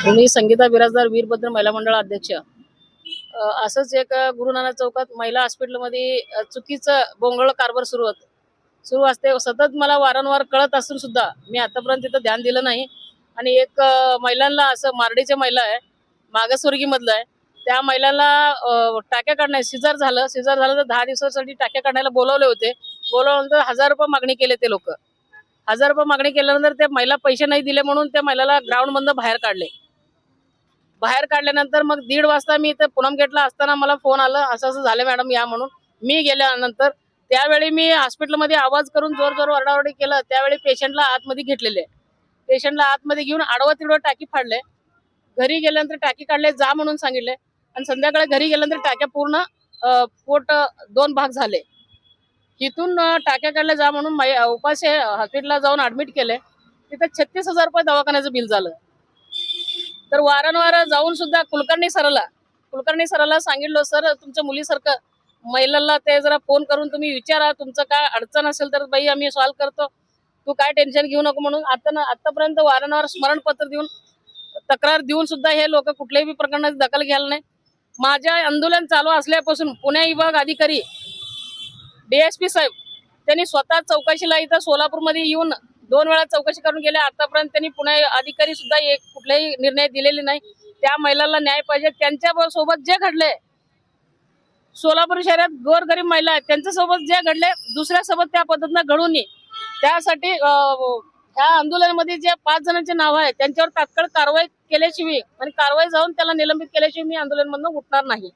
मी संगीता बिराजदार वीरभद्र महिला मंडळ अध्यक्ष. असंच एक गुरु नानक चौकात महिला हॉस्पिटलमध्ये चुकीचं बोंगळ कारभार सुरू असते. सतत मला वारंवार कळत असून सुद्धा मी आतापर्यंत तिथं ध्यान दिलं नाही. आणि एक महिलांना असं मारडीच्या महिला आहे, मागासवर्गीमधलं आहे, त्या महिलाला टाक्या काढण्या सिजर झालं तर 10 दिवसासाठी टाक्या काढण्याला बोलवले होते. बोलवल्यानंतर 1000 रुपये मागणी केले ते लोक. 1000 रुपये मागणी केल्यानंतर त्या महिला पैसे नाही दिले म्हणून त्या महिलाला ग्राउंड मधून बाहेर काढल्यानंतर मग 1:30 वाजता मी इथे पूनम गेटला असताना मला फोन आला, असं असं झालं मॅडम या म्हणून. मी गेल्यानंतर त्यावेळी मी हॉस्पिटलमध्ये आवाज करून जोर ओरडाओरडी केलं. त्यावेळी पेशंटला आतमध्ये घेतलेले, पेशंटला आतमध्ये घेऊन आडवं तिडवं टाकी फाडले. घरी गेल्यानंतर टाकी काढले जा म्हणून सांगितले आणि संध्याकाळी घरी गेल्यानंतर टाक्या पूर्ण पोट 2 भाग झाले. तिथून टाक्या काढल्या जा म्हणून उपाशी हॉस्पिटलला जाऊन ऍडमिट केले. तिथे 36,000 रुपये दवाखान्याचं बिल झालं. तर वारंवार जाऊन सुद्धा कुलकर्णी सराला सांगितलं, सर तुमच्या मुलीसारखं महिलांना ते जरा फोन करून तुम्ही विचारा, तुमचं काय अडचण असेल तर बाई आम्ही सॉल्व्ह करतो, तू काय टेन्शन घेऊ नको म्हणून. आतापर्यंत वारंवार स्मरणपत्र देऊन तक्रार देऊन सुद्धा हे लोक कुठल्याही प्रकरणाची दखल घ्यायला नाही. माझ्या आंदोलन चालू असल्यापासून पुणे विभाग अधिकारी DSP साहेब त्यांनी स्वतः चौकशीला इथं सोलापूरमध्ये येऊन 2 वेळा चौकशी करून गेले. आतापर्यंत त्यांनी पुणे अधिकारी सुद्धा एक कुठलाही निर्णय दिलेले नाही. त्या महिलांना न्याय पाहिजे. त्यांच्या सोबत जे घडले, सोलापूर शहरात गोरगरीब महिला आहेत त्यांच्या सोबत जे घडले दुसऱ्या सोबत त्या पद्धतीनं घडू नये, त्यासाठी ह्या आंदोलनामध्ये जे 5 जणांचे नाव आहे त्यांच्यावर तात्काळ कारवाई केल्याशिवाय आणि कारवाई जाऊन त्याला निलंबित केल्याशिवाय मी आंदोलनमधून उठणार नाही.